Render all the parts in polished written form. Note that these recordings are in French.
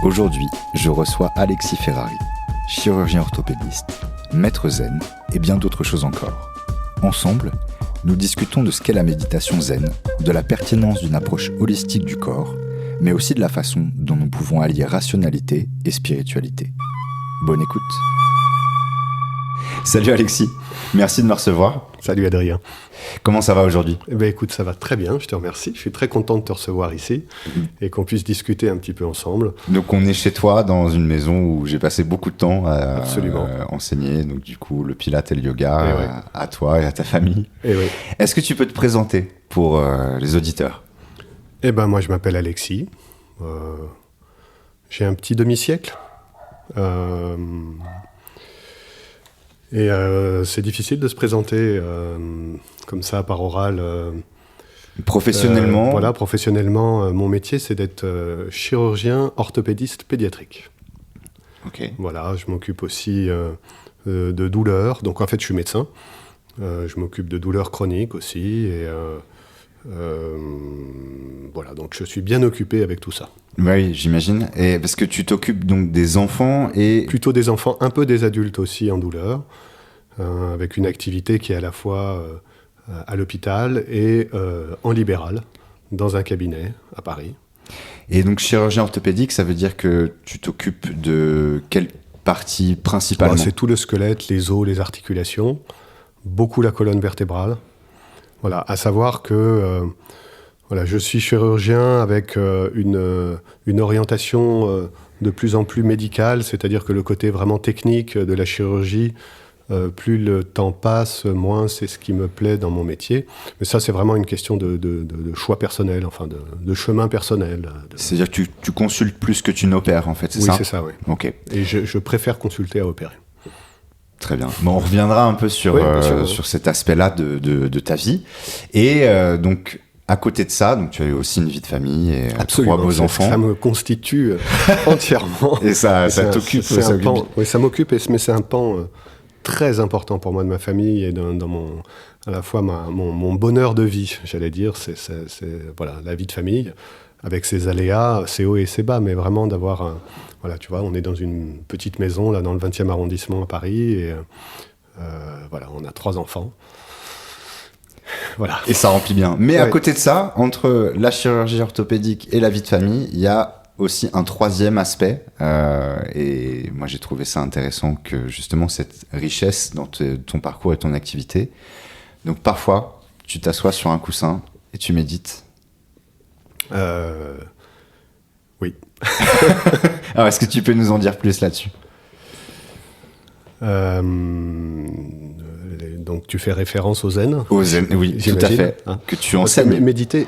Aujourd'hui, je reçois Alexis Ferrari, chirurgien orthopédiste, maître zen et bien d'autres choses encore. Ensemble, nous discutons de ce qu'est la méditation zen, de la pertinence d'une approche holistique du corps, mais aussi de la façon dont nous pouvons allier rationalité et spiritualité. Bonne écoute. Salut Alexis, merci de me recevoir. Salut Adrien. Comment ça va aujourd'hui ? Écoute, ça va très bien, je te remercie. Je suis très content de te recevoir ici et qu'on puisse discuter un petit peu ensemble. Donc on est chez toi dans une maison où j'ai passé beaucoup de temps à enseigner, donc du coup le pilates et le yoga à toi et à ta famille. Est-ce que tu peux te présenter pour les auditeurs ? Moi je m'appelle Alexis, j'ai un petit demi-siècle. C'est difficile de se présenter comme ça par oral. Professionnellement professionnellement, mon métier c'est d'être chirurgien orthopédiste pédiatrique. Ok. Voilà, je m'occupe aussi de douleurs. Donc en fait je suis médecin. Je m'occupe de douleurs chroniques aussi. Donc je suis bien occupé avec tout ça. Oui, j'imagine. Et parce que tu t'occupes donc des enfants et... Plutôt des enfants, un peu des adultes aussi en douleur, avec une activité qui est à la fois à l'hôpital et en libéral, dans un cabinet à Paris. Et donc chirurgien orthopédique, ça veut dire que tu t'occupes de quelle partie principalement ? C'est tout le squelette, les os, les articulations, beaucoup la colonne vertébrale. Voilà, à savoir que je suis chirurgien avec une orientation de plus en plus médicale, c'est-à-dire que le côté vraiment technique de la chirurgie, plus le temps passe, moins c'est ce qui me plaît dans mon métier. Mais ça, c'est vraiment une question de choix personnel, de chemin personnel. C'est-à-dire que tu consultes plus que tu n'opères, en fait, c'est ça ? Oui, c'est ça, oui. Ok. Et je préfère consulter à opérer. Très bien. Bon, on reviendra un peu sur cet aspect-là de ta vie. Et donc, à côté de ça, donc, tu as eu aussi une vie de famille et Absolument, 3 beaux enfants. Ça me constitue entièrement. Et ça t'occupe. Oui, ça m'occupe, mais c'est un pan très important pour moi de ma famille et dans à la fois mon bonheur de vie, j'allais dire. C'est la vie de famille, avec ses aléas, ses hauts et ses bas, mais vraiment d'avoir tu vois, on est dans une petite maison là dans le 20e arrondissement à Paris et on a 3 enfants. Voilà. Et ça remplit bien. Mais à côté de ça, entre la chirurgie orthopédique et la vie de famille, il y a aussi un troisième aspect. Et moi, j'ai trouvé ça intéressant que justement cette richesse dans ton parcours et ton activité. Donc parfois, tu t'assois sur un coussin et tu médites. Oui. Alors, est-ce que tu peux nous en dire plus là-dessus ? Donc tu fais référence au zen ? Au zen, oui, tout à fait. Que tu enseignes. Méditer,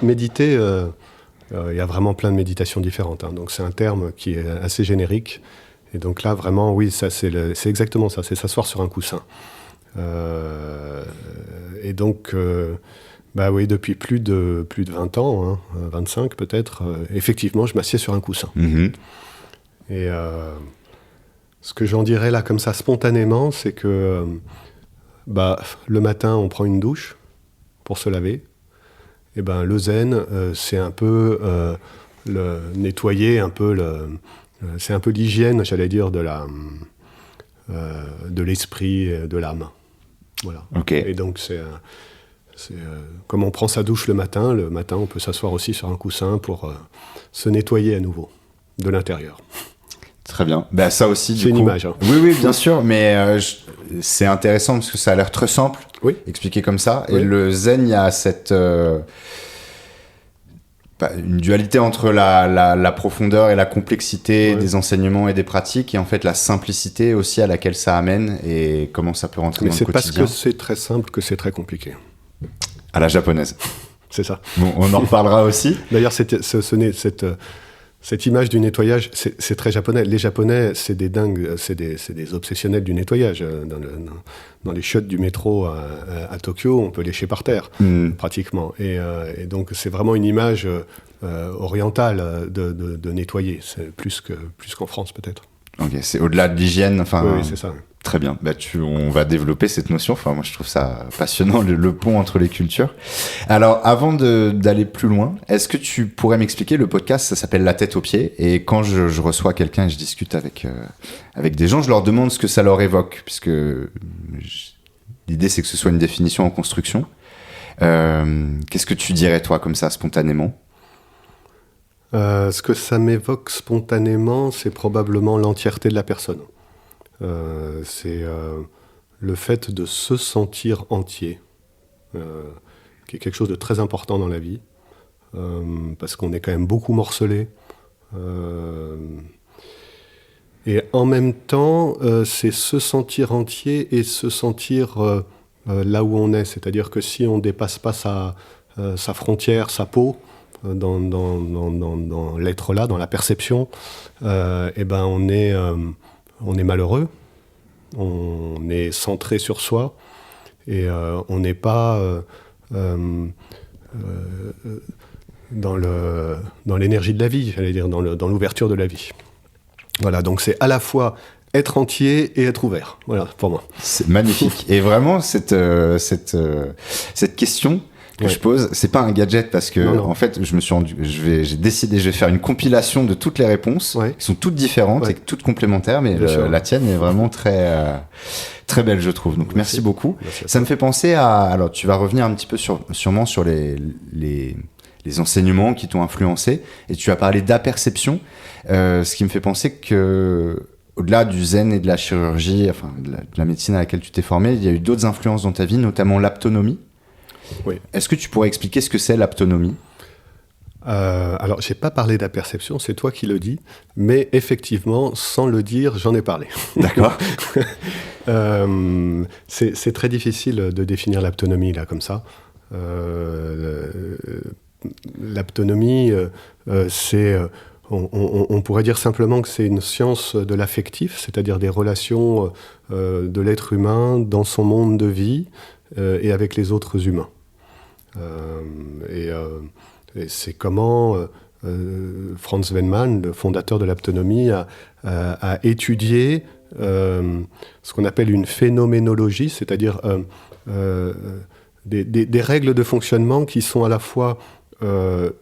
il y a vraiment plein de méditations différentes. Donc c'est un terme qui est assez générique. Et donc là, vraiment, oui, ça c'est exactement ça, c'est s'asseoir sur un coussin. Et donc... depuis plus de 20 ans, 25 peut-être, effectivement, je m'assieds sur un coussin. Mm-hmm. Et ce que j'en dirais là, comme ça, spontanément, c'est que le matin, on prend une douche pour se laver. Et le zen, c'est un peu le nettoyer, c'est un peu l'hygiène, j'allais dire, de l'esprit, de l'âme. Voilà. Okay. Et donc, comme on prend sa douche le matin, on peut s'asseoir aussi sur un coussin pour se nettoyer à nouveau, de l'intérieur. Très bien. Ça aussi, c'est une image. Hein. Oui, bien sûr, mais c'est intéressant parce que ça a l'air très simple, expliqué comme ça. Oui. Et le zen, il y a cette... une dualité entre la profondeur et la complexité des enseignements et des pratiques, et en fait la simplicité aussi à laquelle ça amène et comment ça peut rentrer dans le quotidien. Mais c'est parce que c'est très simple que c'est très compliqué. À la japonaise. C'est ça. Bon, on en reparlera aussi. D'ailleurs, cette image du nettoyage, c'est très japonais. Les Japonais, c'est des dingues, c'est des obsessionnels du nettoyage. Dans les chiottes du métro à Tokyo, on peut lécher par terre, pratiquement. Et donc, c'est vraiment une image orientale de nettoyer. C'est plus qu'en France, peut-être. Ok, c'est au-delà de l'hygiène. Oui, c'est ça. Très bien. On va développer cette notion. Enfin, moi, je trouve ça passionnant, le pont entre les cultures. Alors, avant d'aller plus loin, est-ce que tu pourrais m'expliquer, le podcast, ça s'appelle La tête aux pieds. Et quand je reçois quelqu'un et je discute avec des gens, je leur demande ce que ça leur évoque. Puisque l'idée, c'est que ce soit une définition en construction. Qu'est-ce que tu dirais, toi, comme ça, spontanément ? Ce que ça m'évoque spontanément, c'est probablement l'entièreté de la personne. C'est le fait de se sentir entier, qui est quelque chose de très important dans la vie, parce qu'on est quand même beaucoup morcelé. Et en même temps, c'est se sentir entier et se sentir là où on est. C'est-à-dire que si on ne dépasse pas sa frontière, sa peau, dans l'être là, dans la perception, et ben on est malheureux, on est centré sur soi, et on n'est pas dans l'énergie de la vie, j'allais dire, dans l'ouverture de la vie. Voilà, donc c'est à la fois être entier et être ouvert, voilà, pour moi. C'est magnifique. Et vraiment, cette question que je pose, c'est pas un gadget, parce que en fait, j'ai décidé, je vais faire une compilation de toutes les réponses, qui sont toutes différentes et toutes complémentaires, mais la tienne est vraiment très très belle, je trouve. Donc merci beaucoup. Merci. Ça me fait penser alors tu vas revenir un petit peu sûrement sur les enseignements qui t'ont influencé, et tu as parlé d'aperception, ce qui me fait penser que au-delà du zen et de la chirurgie, enfin de la médecine à laquelle tu t'es formé, il y a eu d'autres influences dans ta vie, notamment l'aptonomie. Oui. Est-ce que tu pourrais expliquer ce que c'est l'aptonomie ? Alors, j'ai pas parlé d'aperception, c'est toi qui le dis, mais effectivement, sans le dire, j'en ai parlé. D'accord. C'est très difficile de définir l'aptonomie, là, comme ça. L'aptonomie, c'est... On pourrait dire simplement que c'est une science de l'affectif, c'est-à-dire des relations de l'être humain dans son monde de vie et avec les autres humains. Et c'est comment Franz Weinmann, le fondateur de l'aptonomie, a étudié ce qu'on appelle une phénoménologie, c'est-à-dire des règles de fonctionnement qui sont à la fois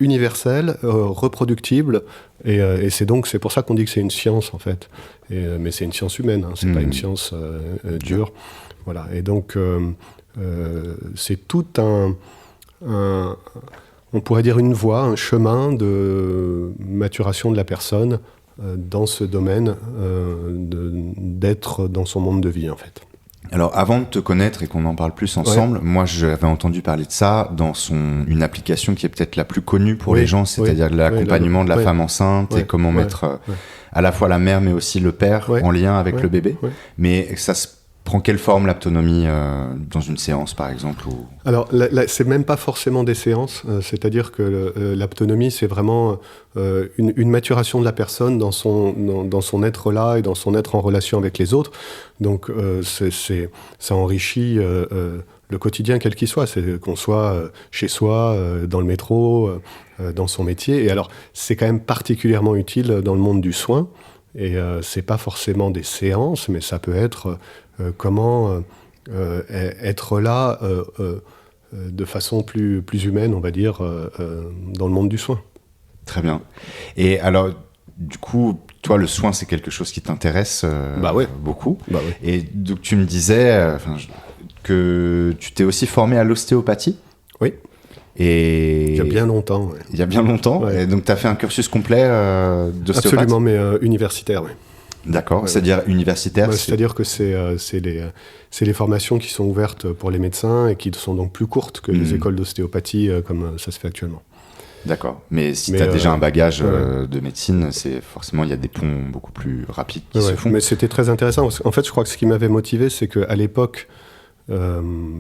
universelles, reproductibles, et c'est pour ça qu'on dit que c'est une science, en fait. Mais c'est une science humaine, hein, c'est pas une science dure. Voilà. Et donc, c'est tout on pourrait dire une voie, un chemin de maturation de la personne dans ce domaine d'être dans son monde de vie, en fait. Alors, avant de te connaître et qu'on en parle plus ensemble, moi, j'avais entendu parler de ça dans une application qui est peut-être la plus connue pour les gens, c'est-à-dire l'accompagnement de la femme enceinte et comment mettre à la fois la mère, mais aussi le père en lien avec le bébé. Mais ça se prend quelle forme, l'aptonomie, dans une séance, par exemple ou... Alors, c'est même pas forcément des séances, c'est-à-dire que l'aptonomie, c'est vraiment une maturation de la personne dans son être là et dans son être en relation avec les autres. Donc, ça enrichit le quotidien, quel qu'il soit. C'est qu'on soit chez soi, dans le métro, dans son métier. Et alors, c'est quand même particulièrement utile dans le monde du soin. Et c'est pas forcément des séances, mais ça peut être comment être là de façon plus humaine, on va dire, dans le monde du soin. Très bien. Et alors, du coup, toi, le soin, c'est quelque chose qui t'intéresse beaucoup. Bah oui. Et donc, tu me disais que tu t'es aussi formé à l'ostéopathie. Oui. Et... Il y a bien longtemps. Ouais. Il y a bien longtemps. Ouais. Et donc, tu as fait un cursus complet d'ostéopathe ? Absolument, mais universitaire, oui. D'accord, c'est-à-dire universitaire. C'est-à-dire que c'est les formations qui sont ouvertes pour les médecins et qui sont donc plus courtes que les écoles d'ostéopathie comme ça se fait actuellement. D'accord, mais si tu as déjà un bagage de médecine, forcément il y a des ponts beaucoup plus rapides qui se font. Mais c'était très intéressant. En fait, je crois que ce qui m'avait motivé, c'est qu'à l'époque,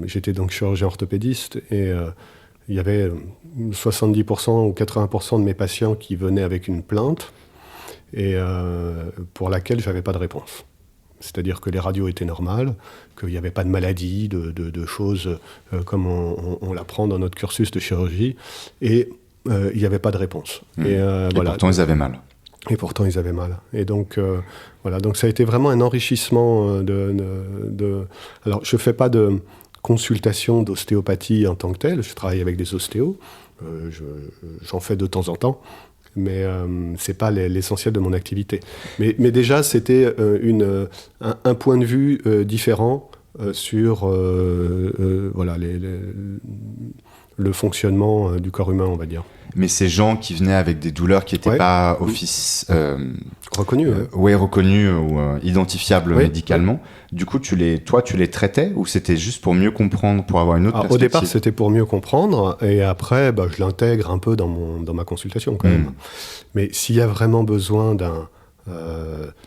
j'étais donc chirurgien orthopédiste et il y avait 70% ou 80% de mes patients qui venaient avec une plainte et pour laquelle je n'avais pas de réponse. C'est-à-dire que les radios étaient normales, qu'il n'y avait pas de maladie, de choses comme on l'apprend dans notre cursus de chirurgie, et il n'y avait pas de réponse. Et voilà. Pourtant, ils avaient mal. Et pourtant, ils avaient mal. Et donc, voilà. Donc, ça a été vraiment un enrichissement Alors, je ne fais pas de consultation d'ostéopathie en tant que telle. Je travaille avec des ostéos. J'en fais de temps en temps. Mais ce n'est pas l'essentiel de mon activité. Mais déjà, c'était un point de vue différent sur voilà, le fonctionnement du corps humain, on va dire. Mais ces gens qui venaient avec des douleurs qui n'étaient pas reconnues reconnues ou identifiables médicalement, du coup, tu les traitais ou c'était juste pour mieux comprendre, pour avoir une autre perspective? Au départ, c'était pour mieux comprendre, et après, je l'intègre un peu dans ma consultation quand même. Mais s'il y a vraiment besoin d'un...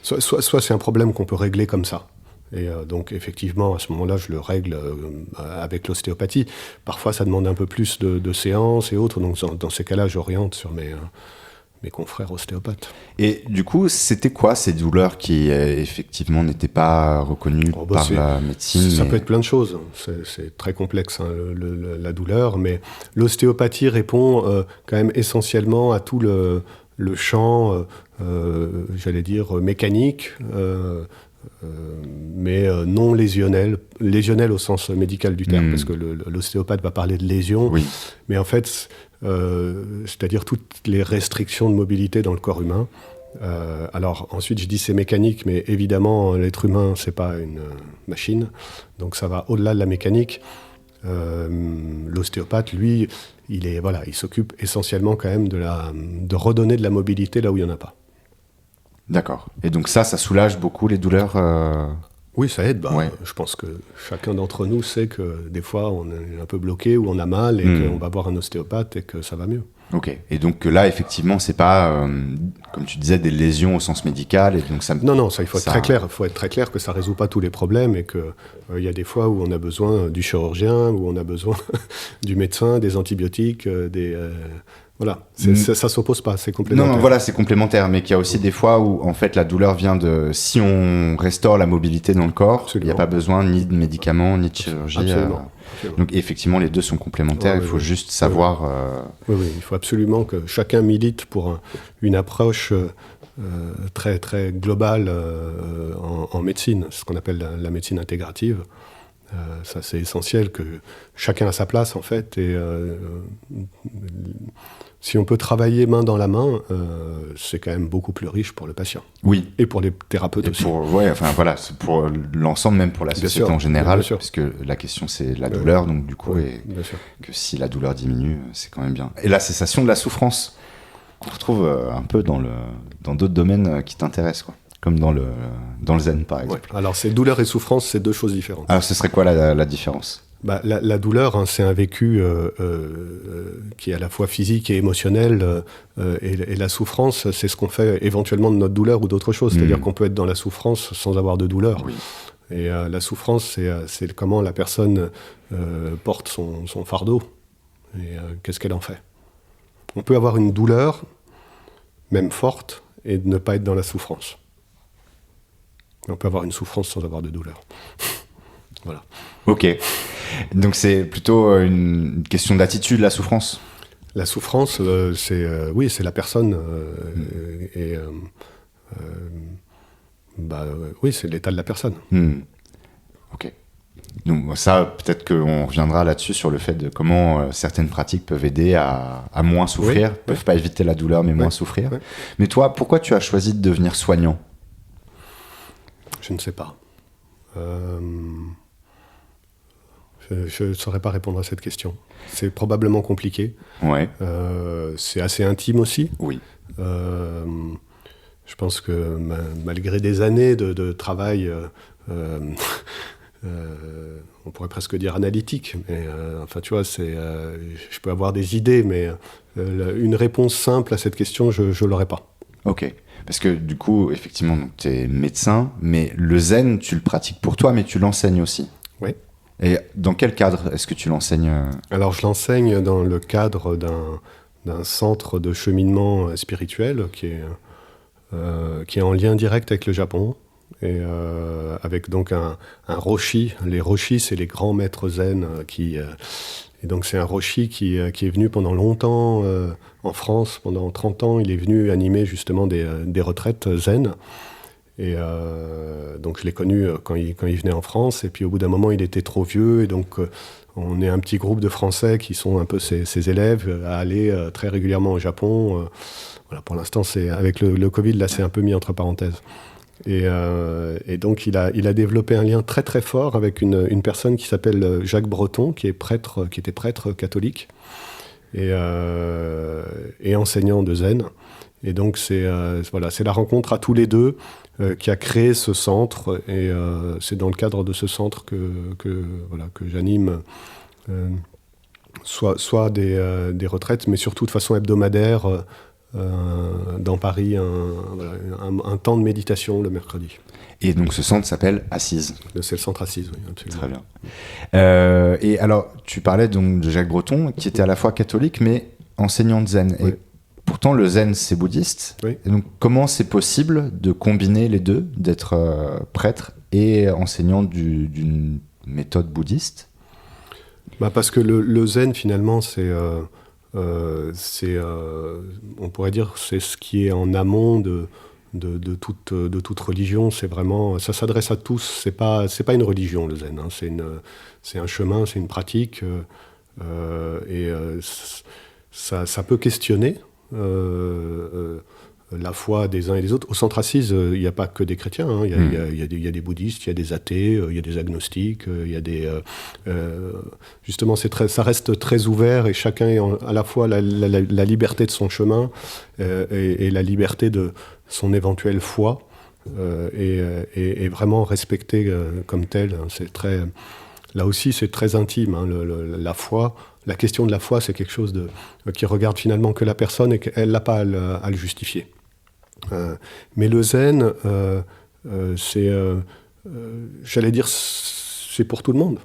soit c'est un problème qu'on peut régler comme ça. Et donc, effectivement, à ce moment-là, je le règle avec l'ostéopathie. Parfois, ça demande un peu plus de séances et autres. Donc, dans ces cas-là, j'oriente sur mes confrères ostéopathes. Et du coup, c'était quoi ces douleurs qui, effectivement, n'étaient pas reconnues par la médecine? Ça peut être plein de choses. C'est très complexe, hein, la douleur. Mais l'ostéopathie répond quand même essentiellement à tout le champ, j'allais dire, mécanique, mais non lésionnel au sens médical du terme, parce que l'ostéopathe va parler de lésions, mais en fait, c'est-à-dire toutes les restrictions de mobilité dans le corps humain. Alors ensuite, je dis c'est mécanique, mais évidemment, l'être humain, c'est pas une machine, donc ça va au-delà de la mécanique. L'ostéopathe, lui, il s'occupe essentiellement quand même de redonner de la mobilité là où il n'y en a pas. D'accord. Et donc ça soulage beaucoup les douleurs Oui, ça aide. Je pense que chacun d'entre nous sait que des fois, on est un peu bloqué ou on a mal et qu'on va voir un ostéopathe et que ça va mieux. Ok. Et donc là, effectivement, c'est pas, comme tu disais, des lésions au sens médical. Et donc ça... Non, ça, il faut être très clair. Il faut être très clair que ça résout pas tous les problèmes et qu'il y a des fois où on a besoin du chirurgien, où on a besoin du médecin, des antibiotiques, Voilà, ça s'oppose pas, c'est complémentaire. Non, voilà, c'est complémentaire, mais qu'il y a aussi des fois où, en fait, la douleur vient de... Si on restaure la mobilité dans le corps, il n'y a pas besoin ni de médicaments, ni de chirurgie. Absolument. Donc, effectivement, les deux sont complémentaires, il faut juste savoir... Oui, il faut absolument que chacun milite pour une approche très, très globale en médecine, ce qu'on appelle la médecine intégrative. Ça, c'est essentiel que chacun a sa place, en fait, et si on peut travailler main dans la main, c'est quand même beaucoup plus riche pour le patient. Oui. Et pour les thérapeutes aussi. C'est pour l'ensemble, même pour la société en général, parce que la question, c'est la douleur, donc du coup, que si la douleur diminue, c'est quand même bien. Et la cessation de la souffrance, qu'on retrouve un peu dans d'autres domaines qui t'intéressent, quoi. Comme dans le zen, par exemple. Ouais. Alors, douleur et souffrance, c'est deux choses différentes. Alors, ce serait quoi la différence ? La douleur, hein, c'est un vécu qui est à la fois physique et émotionnel. Et la souffrance, c'est ce qu'on fait éventuellement de notre douleur ou d'autres choses. C'est-à-dire qu'on peut être dans la souffrance sans avoir de douleur. Oui. Et la souffrance, c'est comment la personne porte son fardeau. Et qu'est-ce qu'elle en fait. On peut avoir une douleur, même forte, et ne pas être dans la souffrance. On peut avoir une souffrance sans avoir de douleur. Voilà. Ok. Donc c'est plutôt une question d'attitude, la souffrance ? La souffrance, c'est la personne. C'est l'état de la personne. Ok. Donc ça, peut-être qu'on reviendra là-dessus sur le fait de comment certaines pratiques peuvent aider à moins souffrir, peuvent pas éviter la douleur, mais moins souffrir. Oui. Mais toi, pourquoi tu as choisi de devenir soignant ? Je ne sais pas. Je ne saurais pas répondre à cette question. C'est probablement compliqué. Ouais. C'est assez intime aussi. Oui. Je pense que malgré des années de travail, on pourrait presque dire analytique, mais tu vois, je peux avoir des idées, mais une réponse simple à cette question, je ne l'aurais pas. Ok. Parce que du coup, effectivement, tu es médecin, mais le zen, tu le pratiques pour toi, mais tu l'enseignes aussi. Oui. Et dans quel cadre est-ce que tu l'enseignes ? Alors, je l'enseigne dans le cadre d'un centre de cheminement spirituel qui est en lien direct avec le Japon, et avec donc un roshi. Les roshis, c'est les grands maîtres zen qui Et donc c'est un roshi qui est venu pendant longtemps en France, pendant 30 ans, il est venu animer justement des retraites zen. Et donc je l'ai connu quand il venait en France, et puis au bout d'un moment il était trop vieux, et donc on est un petit groupe de Français qui sont un peu ses élèves à aller très régulièrement au Japon. Voilà, pour l'instant, avec le Covid, là c'est un peu mis entre parenthèses. Et donc il a développé un lien très très fort avec une personne qui s'appelle Jacques Breton, qui était prêtre catholique et enseignant de zen. Et donc c'est la rencontre à tous les deux qui a créé ce centre, et c'est dans le cadre de ce centre que j'anime soit des retraites, mais surtout de façon hebdomadaire dans Paris, un temps de méditation le mercredi. Et donc ce centre s'appelle Assise. C'est le centre Assise, oui, absolument. Très bien. Et alors, tu parlais donc de Jacques Breton, qui était à la fois catholique, mais enseignant de zen. Oui. Et pourtant, le zen, c'est bouddhiste. Oui. Et donc, comment c'est possible de combiner les deux, d'être prêtre et enseignant d'une méthode bouddhiste ? Parce que le zen, finalement, on pourrait dire, c'est ce qui est en amont de toute religion. C'est vraiment, ça s'adresse à tous. C'est pas une religion, le zen. Hein. C'est un chemin, c'est une pratique, ça peut questionner la foi des uns et des autres. Au centre Assise, il n'y a pas que des chrétiens. Hein. Il y a des bouddhistes, il y a des athées, il y a des agnostiques, il y a des... justement, ça reste très ouvert, et chacun a à la fois la liberté de son chemin et la liberté de son éventuelle foi, et vraiment respecté comme tel. C'est très... Là aussi, c'est très intime, hein, la foi. La question de la foi, c'est quelque chose qui regarde finalement que la personne, et qu'elle n'a pas à le justifier. Mais le zen, j'allais dire, c'est pour tout le monde.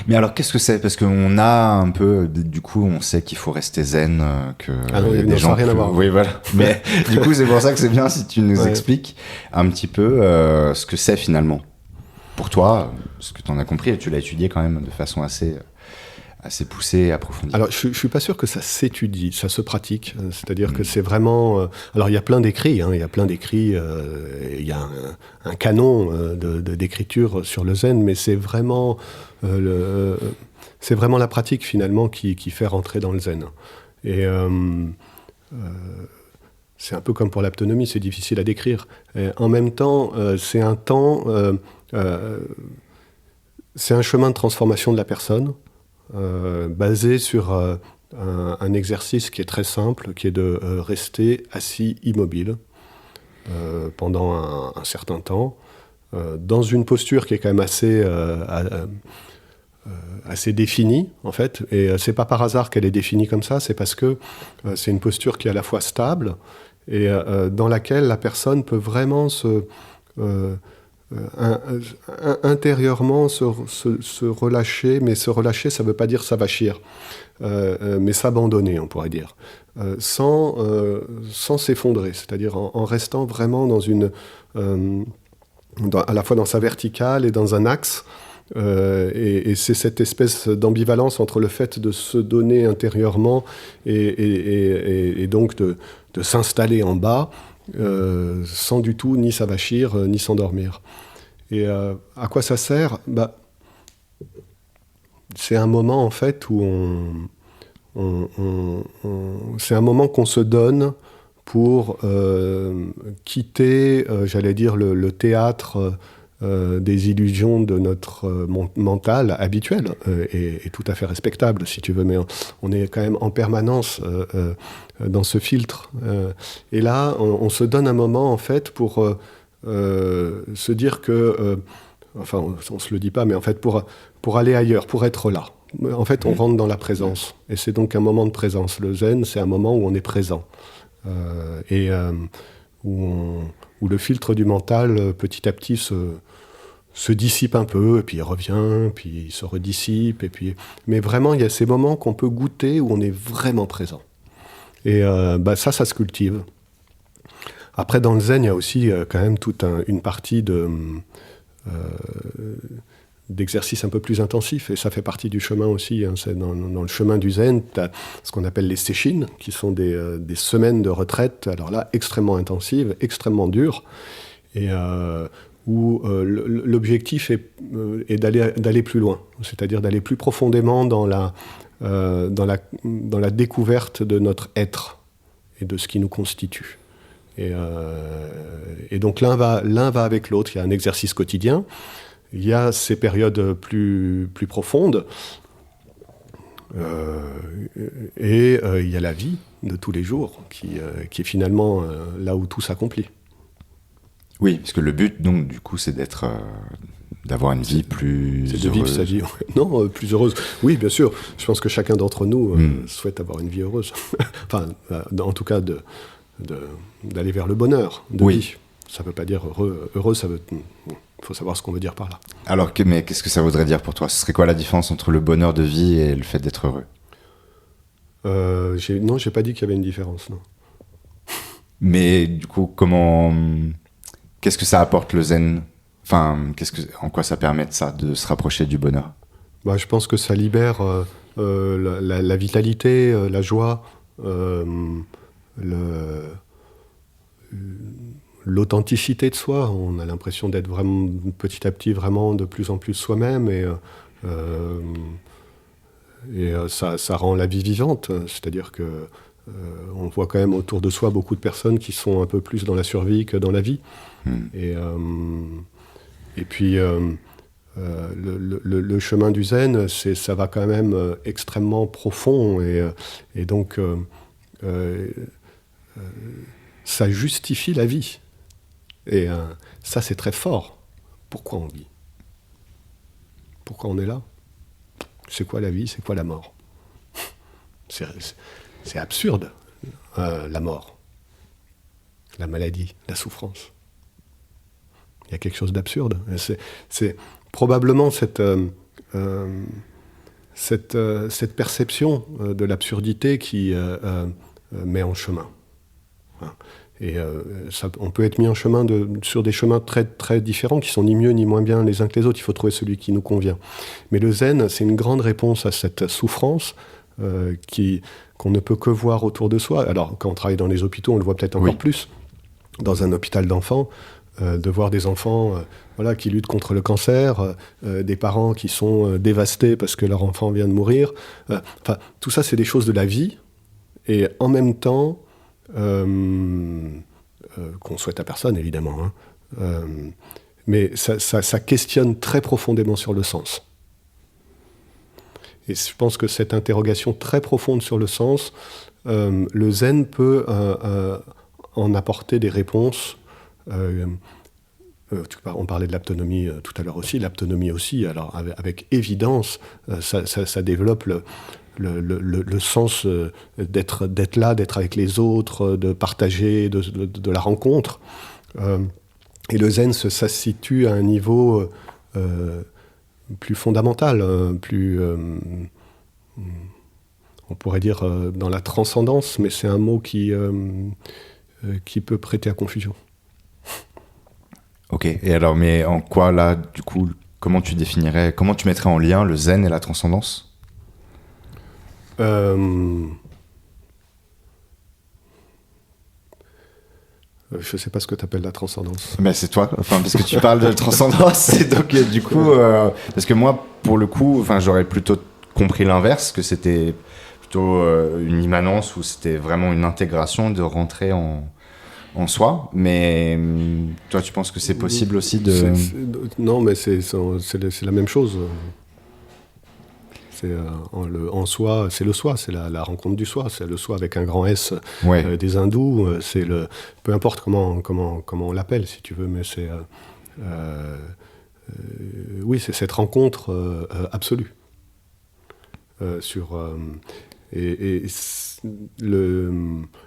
Mais alors, qu'est-ce que c'est ? Parce qu'on a un peu, du coup, on sait qu'il faut rester zen, que y a des gens. Ça n'a rien à voir. Oui, voilà. Mais du coup, c'est pour ça que c'est bien si tu nous expliques un petit peu ce que c'est finalement. Pour toi, ce que tu en as compris, et tu l'as étudié quand même de façon assez poussée et approfondie. Alors, je ne suis pas sûr que ça s'étudie, ça se pratique. C'est-à-dire que c'est vraiment... alors, il y a plein d'écrits, hein, il y a un canon d'écriture sur le zen, mais c'est vraiment, la pratique, finalement, qui fait rentrer dans le zen. Et c'est un peu comme pour l'autonomie, c'est difficile à décrire. Et en même temps, c'est un temps... c'est un chemin de transformation de la personne, basé sur un exercice qui est très simple, qui est de rester assis immobile pendant un certain temps, dans une posture qui est quand même assez définie, en fait. Et c'est pas par hasard qu'elle est définie comme ça, c'est parce que c'est une posture qui est à la fois stable, et dans laquelle la personne peut vraiment intérieurement se relâcher, mais se relâcher, ça ne veut pas dire s'avachir, mais s'abandonner, on pourrait dire, sans s'effondrer, c'est-à-dire en restant vraiment à la fois dans sa verticale et dans un axe, et c'est cette espèce d'ambivalence entre le fait de se donner intérieurement et donc de s'installer en bas, sans du tout ni s'avachir, ni s'endormir. Et à quoi ça sert ? C'est un moment, en fait, où c'est un moment qu'on se donne pour quitter, j'allais dire, le théâtre des illusions de notre mental habituel, et tout à fait respectable, si tu veux, mais on est quand même en permanence dans ce filtre. Et là, on se donne un moment, en fait, pour se dire que... enfin, on ne se le dit pas, mais en fait, pour aller ailleurs, pour être là. En fait, on rentre dans la présence. Et c'est donc un moment de présence. Le zen, c'est un moment où on est présent. Où le filtre du mental, petit à petit, se dissipe un peu, et puis il revient, puis il se redissipe. Mais vraiment, il y a ces moments qu'on peut goûter où on est vraiment présent. Et ça se cultive. Après, dans le zen, il y a aussi quand même toute une partie d'exercices un peu plus intensifs. Et ça fait partie du chemin aussi. Hein. C'est dans le chemin du zen, tu as ce qu'on appelle les sesshin, qui sont des semaines de retraite, alors là, extrêmement intensives, extrêmement dures, et où l'objectif est d'aller plus loin, c'est-à-dire d'aller plus profondément dans la découverte de notre être et de ce qui nous constitue. Et donc l'un va avec l'autre. Il y a un exercice quotidien, il y a ces périodes plus profondes, et il y a la vie de tous les jours qui est finalement là où tout s'accomplit. Oui, parce que le but, donc, du coup, c'est d'avoir une vie plus heureuse. C'est de vivre sa vie, non, plus heureuse. Oui, bien sûr. Je pense que chacun d'entre nous souhaite avoir une vie heureuse. Enfin, en tout cas, d'aller vers le bonheur de vie. Ça ne veut pas dire heureux, ça veut... Il faut savoir ce qu'on veut dire par là. Alors, mais qu'est-ce que ça voudrait dire pour toi ? Ce serait quoi la différence entre le bonheur de vie et le fait d'être heureux ? Non, j'ai pas dit qu'il y avait une différence, non. Mais du coup, qu'est-ce que ça apporte le zen ? Enfin, en quoi ça permet de se rapprocher du bonheur ? Je pense que ça libère la vitalité, la joie, l'authenticité de soi. On a l'impression d'être vraiment, petit à petit, vraiment de plus en plus soi-même, et ça rend la vie vivante. C'est-à-dire que on voit quand même autour de soi beaucoup de personnes qui sont un peu plus dans la survie que dans la vie. Et puis le chemin du zen, ça va quand même extrêmement profond, et donc ça justifie la vie. Et ça, c'est très fort. Pourquoi on vit ? Pourquoi on est là ? C'est quoi la vie ? C'est quoi la mort ? C'est absurde, la mort, la maladie, la souffrance. Il y a quelque chose d'absurde. C'est probablement cette perception de l'absurdité qui met en chemin. Et on peut être mis en chemin sur des chemins très, très différents, qui sont ni mieux ni moins bien les uns que les autres. Il faut trouver celui qui nous convient. Mais le zen, c'est une grande réponse à cette souffrance qu'on ne peut que voir autour de soi. Alors, quand on travaille dans les hôpitaux, on le voit peut-être encore plus. Dans un hôpital d'enfants, de voir des enfants qui luttent contre le cancer, des parents qui sont dévastés parce que leur enfant vient de mourir. Tout ça, c'est des choses de la vie. Et en même temps, qu'on souhaite à personne, évidemment. Mais ça questionne très profondément sur le sens. Et je pense que cette interrogation très profonde sur le sens, le zen peut en apporter des réponses. On parlait de l'aptonomie tout à l'heure aussi. L'aptonomie aussi, alors avec évidence, ça développe le sens d'être là, d'être avec les autres, de partager, de la rencontre. Et le zen, ça se situe à un niveau plus fondamental, on pourrait dire dans la transcendance, mais c'est un mot qui peut prêter à confusion. Ok, et alors, mais en quoi là, du coup, comment tu mettrais en lien le zen et la transcendance ? Je ne sais pas ce que tu appelles la transcendance. Mais c'est toi, parce que tu parles de transcendance, et donc du coup, parce que moi, pour le coup, j'aurais plutôt compris l'inverse, que c'était plutôt une immanence, ou c'était vraiment une intégration de rentrer en soi. Mais toi, tu penses que c'est possible aussi de... Non, mais c'est la même chose. En soi, c'est le soi, c'est la rencontre du soi, c'est le soi avec un grand S des hindous, peu importe comment on l'appelle, si tu veux, mais c'est cette rencontre absolue.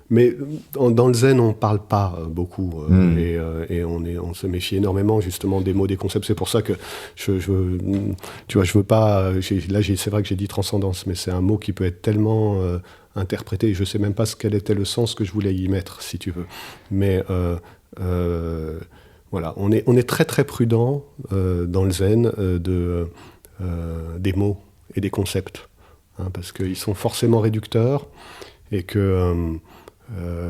Mais dans le zen, on ne parle pas beaucoup, et on se méfie énormément justement des mots, des concepts. C'est pour ça que je veux pas. C'est vrai que j'ai dit transcendance, mais c'est un mot qui peut être tellement interprété. Je ne sais même pas quel était le sens que je voulais y mettre, si tu veux. Mais Voilà, on est très très prudent dans le zen des mots et des concepts, hein, parce qu'ils sont forcément réducteurs et que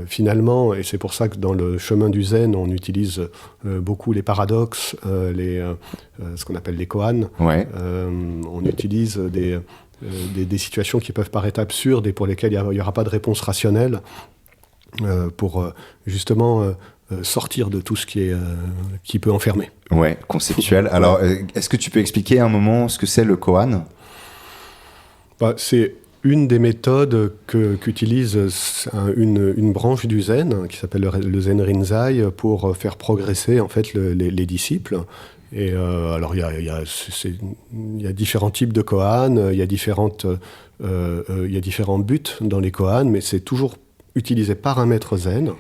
finalement, et c'est pour ça que dans le chemin du zen, on utilise beaucoup les paradoxes, ce qu'on appelle les koans. Ouais. On utilise des situations qui peuvent paraître absurdes et pour lesquelles il n'y aura pas de réponse rationnelle pour justement sortir de tout ce qui peut enfermer. Ouais, conceptuel. Alors, est-ce que tu peux expliquer un moment ce que c'est le koan ? C'est une des méthodes qu'utilise une branche du zen qui s'appelle le zen rinzai pour faire progresser en fait les disciples. Et alors il y a différents types de koans, il y a différents buts dans les koans, mais c'est toujours utilisé par un maître zen.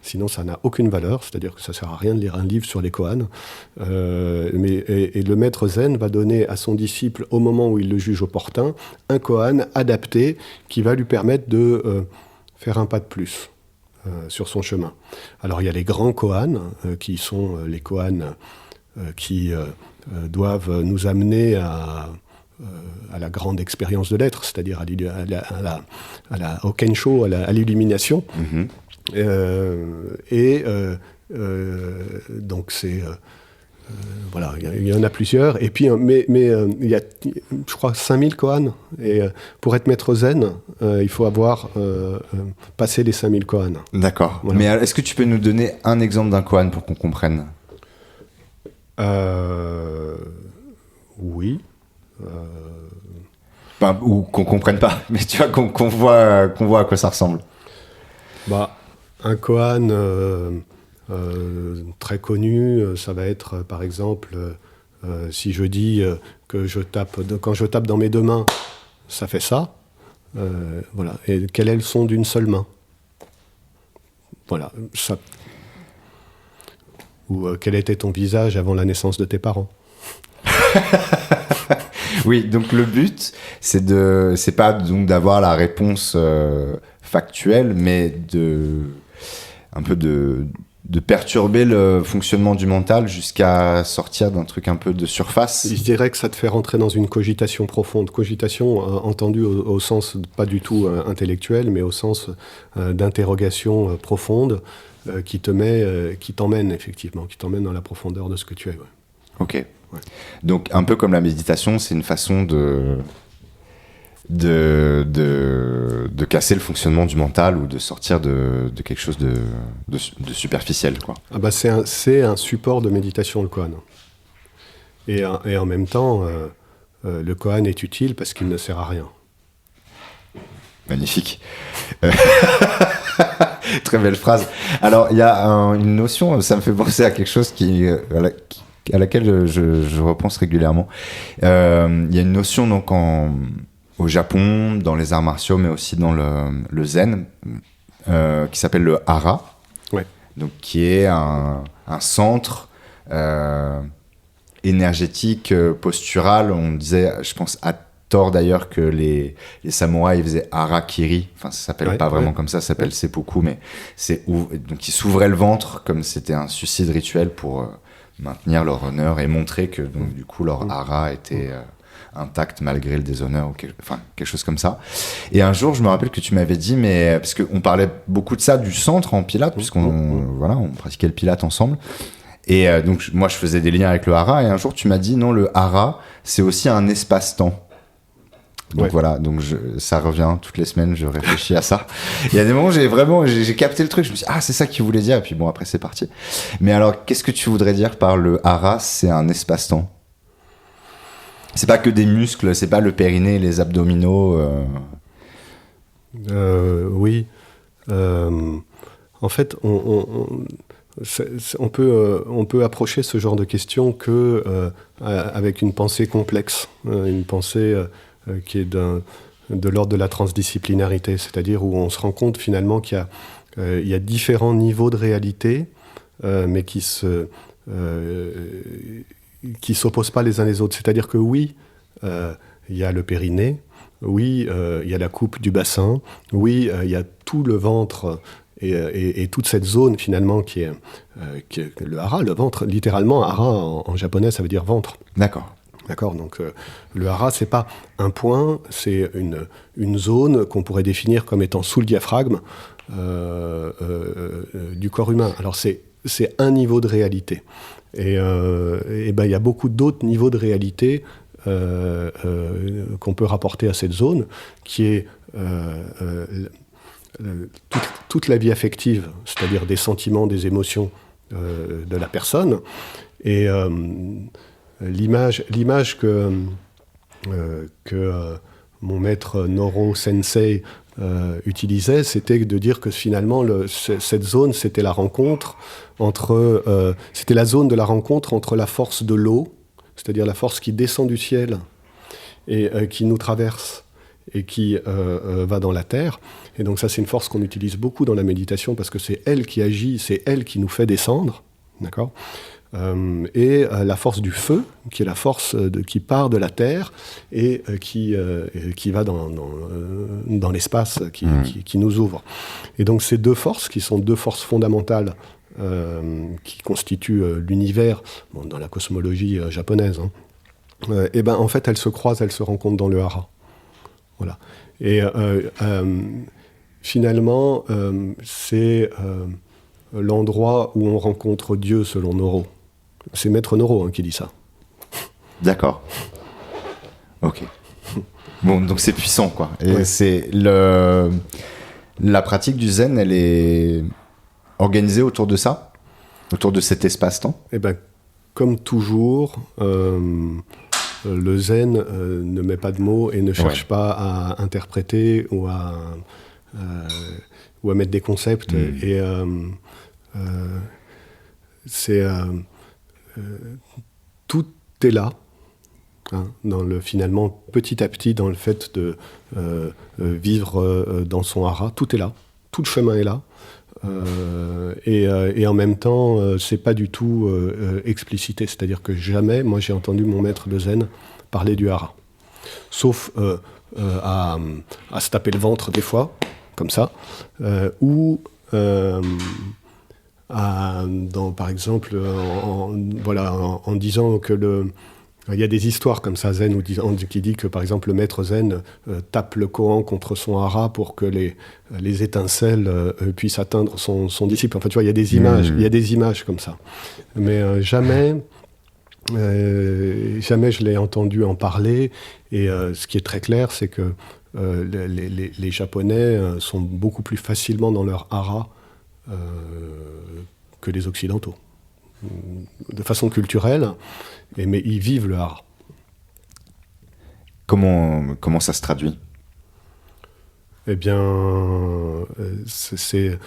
Sinon, ça n'a aucune valeur, c'est-à-dire que ça ne sert à rien de lire un livre sur les koans. Et le maître zen va donner à son disciple, au moment où il le juge opportun, un koan adapté qui va lui permettre de faire un pas de plus sur son chemin. Alors, il y a les grands koans, qui sont les koans qui doivent nous amener à la grande expérience de l'être, c'est-à-dire au kensho, à l'illumination. Mm-hmm. Donc c'est voilà, il y en a plusieurs et puis mais il y a je crois 5000 koans et pour être maître zen il faut avoir passé les 5000 koans. D'accord. Voilà. Mais est-ce que tu peux nous donner un exemple d'un koan pour qu'on comprenne ? Oui. Ou qu'on comprenne pas, mais tu vois qu'on voit à quoi ça ressemble. Un koan très connu, ça va être par exemple si je dis que quand je tape dans mes deux mains, ça fait ça. Voilà. Et quel est le son d'une seule main ? Voilà. Ça. Ou quel était ton visage avant la naissance de tes parents ? Oui, donc le but, c'est pas donc d'avoir la réponse factuelle, mais un peu de perturber le fonctionnement du mental jusqu'à sortir d'un truc un peu de surface. Je dirais que ça te fait rentrer dans une cogitation profonde. Cogitation entendue au sens pas du tout intellectuel, mais au sens d'interrogation profonde qui t'emmène effectivement, qui t'emmène dans la profondeur de ce que tu es. Ouais. Ok. Ouais. Donc un peu comme la méditation, c'est une façon de casser le fonctionnement du mental ou de sortir de quelque chose de superficiel, quoi. C'est un support de méditation, le koan. Et en même temps, le koan est utile parce qu'il ne sert à rien. Magnifique. Très belle phrase. Alors, il y a une notion, ça me fait penser à quelque chose à laquelle je repense régulièrement. Il y a une notion donc au Japon, dans les arts martiaux, mais aussi dans le zen, qui s'appelle le hara, ouais. Donc, qui est un centre énergétique, postural. On disait, je pense à tort d'ailleurs, que les samouraïs faisaient harakiri, enfin ça s'appelle pas vraiment comme ça s'appelle seppuku, mais donc ils s'ouvraient le ventre comme c'était un suicide rituel pour maintenir leur honneur et montrer que donc du coup leur hara était intact malgré le déshonneur ou quelque chose comme ça. Et un jour je me rappelle que tu m'avais dit, mais parce qu'on parlait beaucoup de ça du centre en pilates, on pratiquait le pilates ensemble, et donc moi je faisais des liens avec le hara, et un jour tu m'as dit non, le hara c'est aussi un espace-temps. Donc voilà, donc ça revient toutes les semaines, je réfléchis à ça. Il y a des moments où j'ai capté le truc, je me suis dit, c'est ça qu'il voulait dire, et puis bon, après c'est parti. Mais alors, qu'est-ce que tu voudrais dire par le hara, c'est un espace-temps ? C'est pas que des muscles, c'est pas le périnée, les abdominaux Oui. En fait, on peut approcher ce genre de questions avec une pensée complexe, une pensée qui est de l'ordre de la transdisciplinarité, c'est-à-dire où on se rend compte finalement qu'il y a différents niveaux de réalité, mais qui s'opposent pas les uns les autres. C'est-à-dire que oui, il y a le périnée, oui, il y a la coupe du bassin, oui, il y a tout le ventre et toute cette zone finalement qui est le hara, le ventre. Littéralement, hara en japonais, ça veut dire ventre. D'accord. D'accord, donc le hara, c'est pas un point, c'est une zone qu'on pourrait définir comme étant sous le diaphragme du corps humain. Alors c'est un niveau de réalité. Et il y a beaucoup d'autres niveaux de réalité qu'on peut rapporter à cette zone, qui est toute la vie affective, c'est-à-dire des sentiments, des émotions de la personne. Et l'image que mon maître Noro Sensei utilisait, c'était de dire que finalement cette zone, c'était la rencontre c'était la zone de la rencontre entre la force de l'eau, c'est-à-dire la force qui descend du ciel et qui nous traverse et qui va dans la terre. Et donc ça, c'est une force qu'on utilise beaucoup dans la méditation parce que c'est elle qui agit, c'est elle qui nous fait descendre, d'accord ? Et la force du feu, qui est la force qui part de la terre et qui va dans l'espace, qui nous ouvre. Et donc ces deux forces, qui sont deux forces fondamentales qui constituent l'univers, dans la cosmologie japonaise, en fait, elles se croisent, elles se rencontrent dans le hara. Voilà. Et finalement, c'est l'endroit où on rencontre Dieu, selon Noro. C'est Maître Noro qui dit ça. D'accord. Ok. Bon, donc c'est puissant, quoi. Et ouais. c'est la pratique du zen, elle est organisée autour de ça, autour de cet espace-temps. Eh ben, comme toujours, le zen ne met pas de mots et ne cherche pas à interpréter ou à mettre des concepts. Et tout est là, finalement, petit à petit, dans le fait de vivre dans son hara, tout est là, tout le chemin est là. Et en même temps, c'est pas du tout explicité, c'est-à-dire que jamais, moi j'ai entendu mon maître de zen parler du hara, sauf à se taper le ventre des fois, comme ça, ou par exemple en disant que il y a des histoires comme ça zen qui dit que par exemple le maître zen tape le koan contre son hara pour que les étincelles puissent atteindre son disciple. Enfin, tu vois, il y a des images, il y a des images comme ça. Mais jamais je l'ai entendu en parler. Et ce qui est très clair, c'est que les Japonais sont beaucoup plus facilement dans leur hara que les Occidentaux. De façon culturelle, mais ils vivent le hara. Comment ça se traduit ? Eh bien, c'est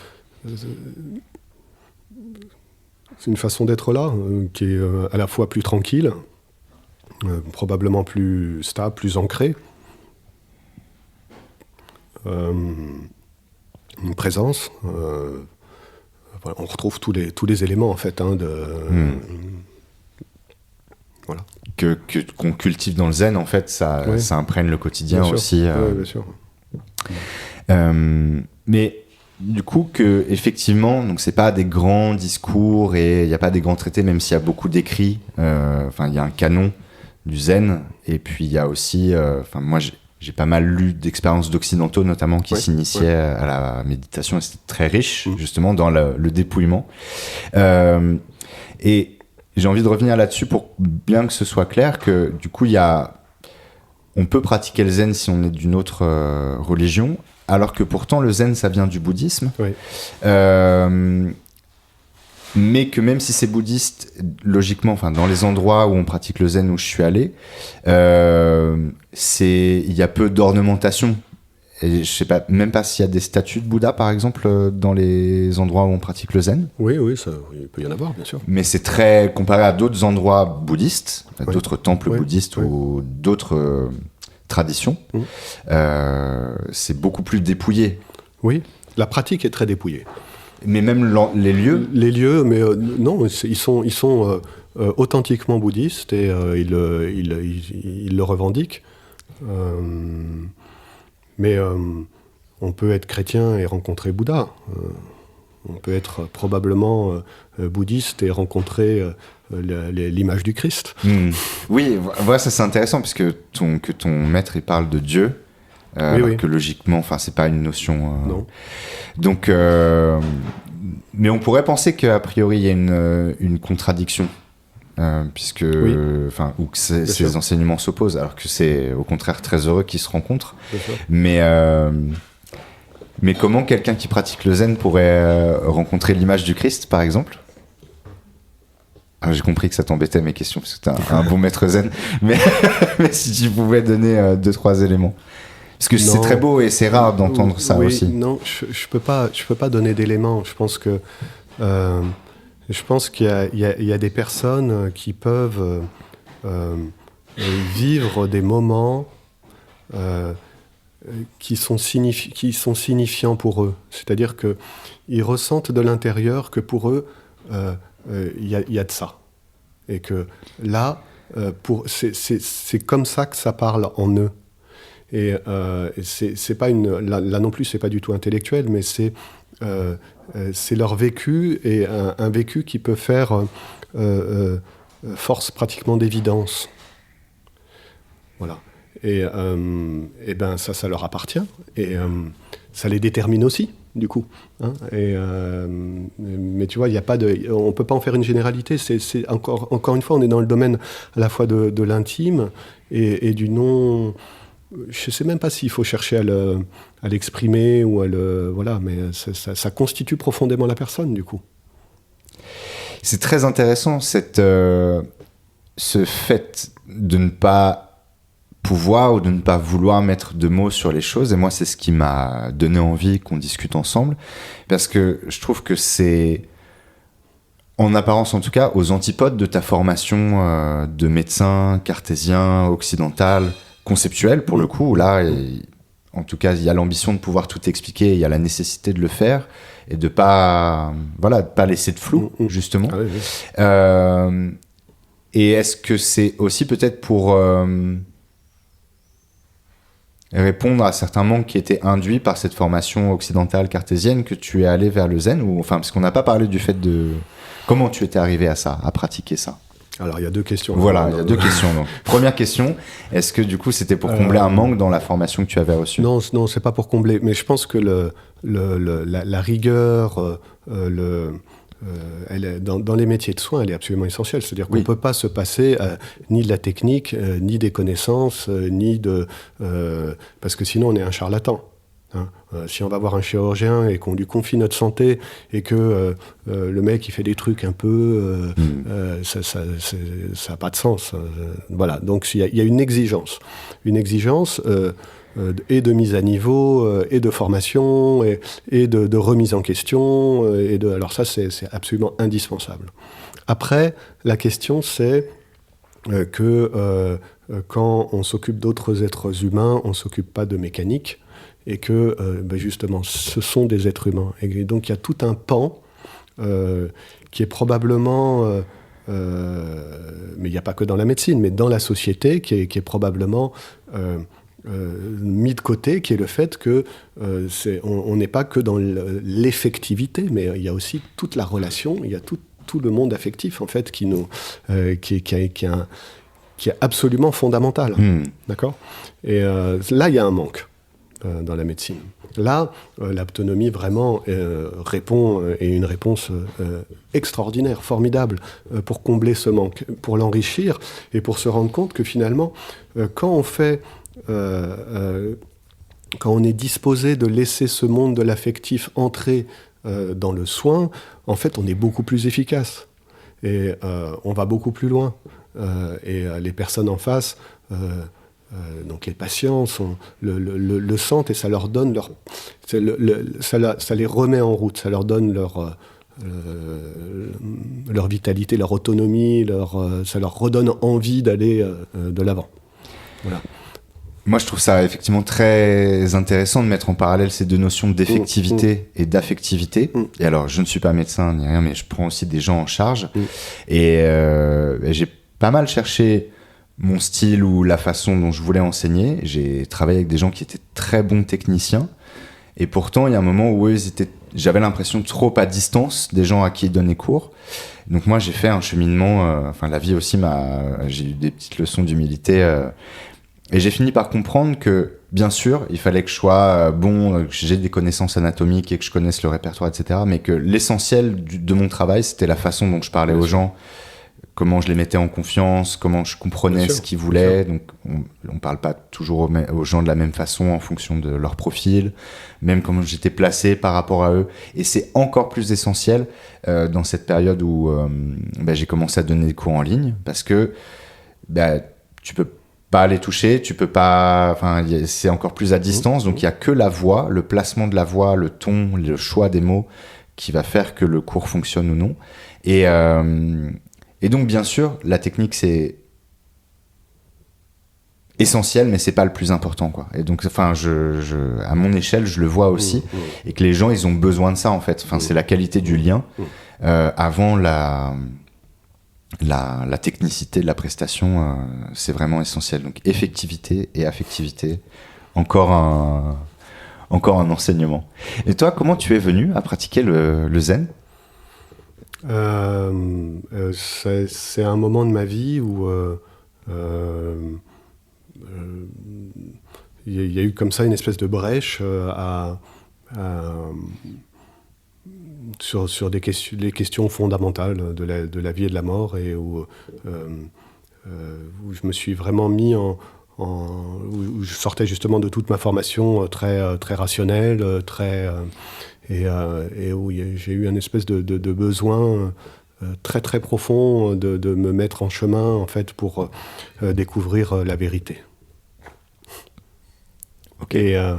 une façon d'être là, qui est à la fois plus tranquille, probablement plus stable, plus ancrée. Une présence. Voilà, on retrouve tous les éléments en fait voilà. Qu'on cultive dans le zen, en fait, ça imprègne le quotidien aussi. Oui, bien sûr. Mais du coup, effectivement, donc c'est pas des grands discours et il n'y a pas des grands traités, même s'il y a beaucoup d'écrits. Il y a un canon du zen, et puis il y a aussi, moi j'ai pas mal lu d'expériences d'occidentaux notamment qui s'initiaient à la méditation, et c'était très riche justement dans le dépouillement. Et j'ai envie de revenir là-dessus pour bien que ce soit clair que du coup on peut pratiquer le zen si on est d'une autre religion, alors que pourtant le zen ça vient du bouddhisme. Oui. Mais que même si c'est bouddhiste, logiquement, dans les endroits où on pratique le zen où je suis allé, il y a peu d'ornementation. Et je sais pas, même pas s'il y a des statues de Bouddha, par exemple, dans les endroits où on pratique le zen. Oui, il peut y en avoir, bien sûr. Mais c'est très comparé à d'autres endroits bouddhistes, d'autres temples bouddhistes ou d'autres traditions. C'est beaucoup plus dépouillé. Oui, la pratique est très dépouillée. Mais même les lieux. Les lieux, mais non, ils sont authentiquement bouddhistes et ils le revendiquent. Mais on peut être chrétien et rencontrer Bouddha. On peut être probablement bouddhiste et rencontrer l'image du Christ. Oui, voilà, ça c'est intéressant, puisque que ton maître il parle de Dieu, alors que logiquement, c'est pas une notion. Non. Donc, mais on pourrait penser qu'a priori il y a une contradiction. Puisque, ou que ces enseignements s'opposent, alors que c'est au contraire très heureux qu'ils se rencontrent. Mais comment quelqu'un qui pratique le zen pourrait rencontrer l'image du Christ, par exemple? Alors, j'ai compris que ça t'embêtait mes questions, parce que t'es un bon maître zen, mais si tu pouvais donner 2-3 éléments. Parce que c'est très beau et c'est rare d'entendre ça aussi. Non, je peux pas donner d'éléments. Je pense qu'il y a des personnes qui peuvent vivre des moments qui sont signifiants pour eux. C'est-à-dire qu'ils ressentent de l'intérieur que pour eux, il y a de ça. Et que là, c'est comme ça que ça parle en eux. Et c'est pas là non plus, c'est pas du tout intellectuel, mais c'est leur vécu, et un vécu qui peut faire force pratiquement d'évidence. Voilà. Et ben ça leur appartient, et ça les détermine aussi, du coup. Hein. Mais tu vois, on peut pas en faire une généralité. C'est encore une fois, on est dans le domaine à la fois de l'intime et du non. Je sais même pas s'il faut chercher à l'exprimer ou voilà, mais ça constitue profondément la personne, du coup. C'est très intéressant ce fait de ne pas pouvoir ou de ne pas vouloir mettre de mots sur les choses, et moi c'est ce qui m'a donné envie qu'on discute ensemble, parce que je trouve que c'est, en apparence en tout cas, aux antipodes de ta formation de médecin cartésien, occidental, conceptuel pour le coup, où là, en tout cas, il y a l'ambition de pouvoir tout expliquer, il y a la nécessité de le faire, et de pas laisser de flou, justement. Ah oui. Et est-ce que c'est aussi peut-être pour répondre à certains manques qui étaient induits par cette formation occidentale cartésienne que tu es allé vers le zen, ou parce qu'on n'a pas parlé du fait de comment tu étais arrivé à ça, à pratiquer ça? Alors, il y a 2 questions. Voilà, il y a 2 questions. Donc. Première question, est-ce que du coup c'était pour combler un manque dans la formation que tu avais reçue? Non, c'est pas pour combler, mais je pense que la rigueur, elle est, dans les métiers de soins, elle est absolument essentielle. C'est-à-dire qu'on ne peut pas se passer ni de la technique, ni des connaissances, parce que sinon on est un charlatan. Hein. Si on va voir un chirurgien et qu'on lui confie notre santé et que le mec il fait des trucs un peu, ça n'a pas de sens. Voilà, donc il y a une exigence et de mise à niveau, et de formation, et de remise en question, alors ça c'est absolument indispensable. Après, la question c'est que quand on s'occupe d'autres êtres humains, on ne s'occupe pas de mécanique, et que justement ce sont des êtres humains. Et donc il y a tout un pan qui est probablement, mais il n'y a pas que dans la médecine, mais dans la société, qui est probablement mis de côté, qui est le fait que on n'est pas que dans l'effectivité, mais il y a aussi toute la relation, il y a tout le monde affectif en fait qui est absolument fondamental. D'accord ? Et là il y a un manque dans la médecine. Là, l'autonomie vraiment répond, et une réponse extraordinaire, formidable, pour combler ce manque, pour l'enrichir, et pour se rendre compte que finalement, quand on est disposé de laisser ce monde de l'affectif entrer dans le soin, en fait, on est beaucoup plus efficace. Et on va beaucoup plus loin. Et les personnes en face... donc les patients le sentent, et ça leur donne ça les remet en route, ça leur donne leur vitalité, leur autonomie, ça leur redonne envie d'aller de l'avant. Voilà. Moi, je trouve ça effectivement très intéressant de mettre en parallèle ces 2 notions d'effectivité et d'affectivité. Et alors, je ne suis pas médecin ni rien, mais je prends aussi des gens en charge. Et j'ai pas mal cherché mon style ou la façon dont je voulais enseigner. J'ai travaillé avec des gens qui étaient très bons techniciens, et pourtant il y a un moment où eux ils étaient j'avais l'impression trop à distance des gens à qui il donnait cours. Donc moi, j'ai fait un cheminement, la vie aussi j'ai eu des petites leçons d'humilité, et j'ai fini par comprendre que, bien sûr, il fallait que je sois que j'ai des connaissances anatomiques et que je connaisse le répertoire, etc., mais que l'essentiel de mon travail, c'était la façon dont je parlais aux gens, comment je les mettais en confiance, comment je comprenais ce qu'ils voulaient. Donc, on parle pas toujours aux gens de la même façon en fonction de leur profil, même comment j'étais placé par rapport à eux. Et c'est encore plus essentiel dans cette période où j'ai commencé à donner des cours en ligne, parce que tu peux pas les toucher, tu peux pas. Enfin, c'est encore plus à distance. Donc, il y a que la voix, le placement de la voix, le ton, le choix des mots qui va faire que le cours fonctionne ou non. Et donc, bien sûr, la technique, c'est essentiel, mais c'est pas le plus important, quoi. Et donc, à mon échelle, je le vois aussi, et que les gens, ils ont besoin de ça, en fait. Enfin, c'est la qualité du lien avant la technicité de la prestation, c'est vraiment essentiel. Donc, effectivité et affectivité, encore un enseignement. Et toi, comment tu es venu à pratiquer le zen ? C'est un moment de ma vie où il y a eu comme ça une espèce de brèche sur les questions fondamentales de la vie et de la mort, et où je me suis vraiment mis où je sortais justement de toute ma formation très, très rationnelle, et où j'ai eu une espèce de besoin très très profond de me mettre en chemin, en fait, pour découvrir la vérité. Okay. Et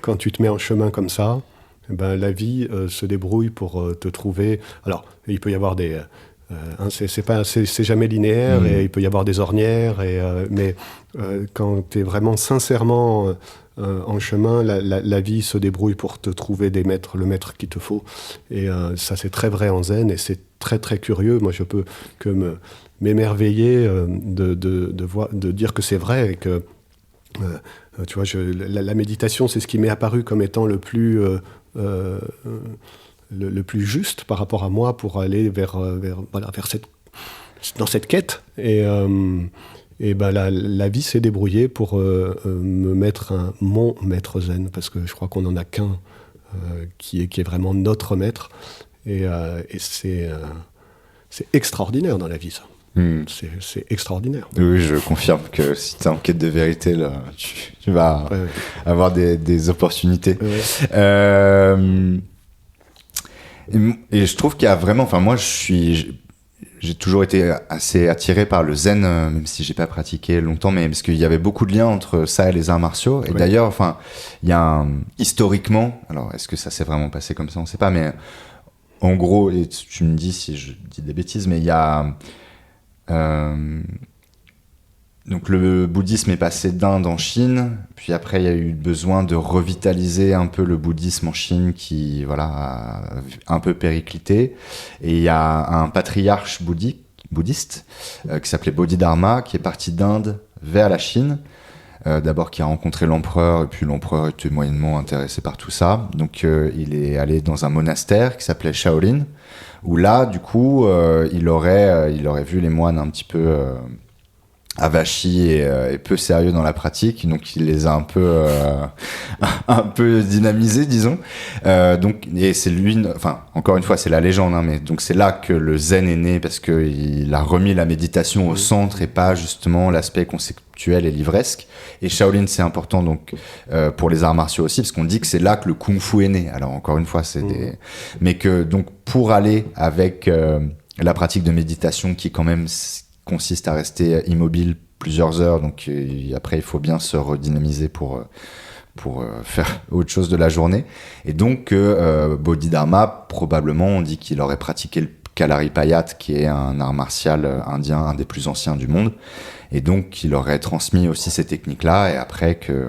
quand tu te mets en chemin comme ça, la vie se débrouille pour te trouver. Alors, il peut y avoir des... c'est jamais linéaire, et il peut y avoir des ornières, mais quand tu es vraiment sincèrement en chemin, la vie se débrouille pour te trouver le maître qu'il te faut. Et ça, c'est très vrai en zen, et c'est très très curieux. Moi, je peux que m'émerveiller de dire que c'est vrai, et que tu vois, la méditation, c'est ce qui m'est apparu comme étant le plus juste par rapport à moi, pour aller dans cette quête. Et la vie s'est débrouillée pour me mettre mon maître zen, parce que je crois qu'on n'en a qu'un qui est vraiment notre maître. Et c'est extraordinaire dans la vie, ça. C'est extraordinaire. Oui, je confirme que si tu es en quête de vérité, là, tu vas avoir des opportunités. Et je trouve qu'il y a vraiment... Enfin, moi, j'ai toujours été assez attiré par le zen, même si j'ai pas pratiqué longtemps, mais parce qu'il y avait beaucoup de liens entre ça et les arts martiaux. Et d'ailleurs, enfin, il y a historiquement, alors est-ce que ça s'est vraiment passé comme ça, on sait pas, mais en gros, et tu me dis si je dis des bêtises, mais il y a donc le bouddhisme est passé d'Inde en Chine, puis après il y a eu besoin de revitaliser un peu le bouddhisme en Chine, qui a un peu périclité, et il y a un patriarche bouddhiste qui s'appelait Bodhidharma, qui est parti d'Inde vers la Chine, d'abord qui a rencontré l'empereur, et puis l'empereur était moyennement intéressé par tout ça, donc il est allé dans un monastère qui s'appelait Shaolin, où là, du coup, il aurait vu les moines un petit peu avachis et peu sérieux dans la pratique, donc il les a un peu dynamisés, disons. Et c'est lui, enfin, encore une fois, c'est la légende, hein, mais donc c'est là que le zen est né, parce qu'il a remis la méditation au centre et pas justement l'aspect conceptuel et livresque. Et Shaolin, c'est important donc pour les arts martiaux aussi, parce qu'on dit que c'est là que le kung-fu est né. Alors encore une fois, mais que donc pour aller avec la pratique de méditation qui quand même consiste à rester immobile plusieurs heures, donc après il faut bien se redynamiser pour faire autre chose de la journée. Et donc Bodhidharma, probablement on dit qu'il aurait pratiqué le Kalaripayat, qui est un art martial indien, un des plus anciens du monde, et donc il aurait transmis aussi ces techniques-là, et après que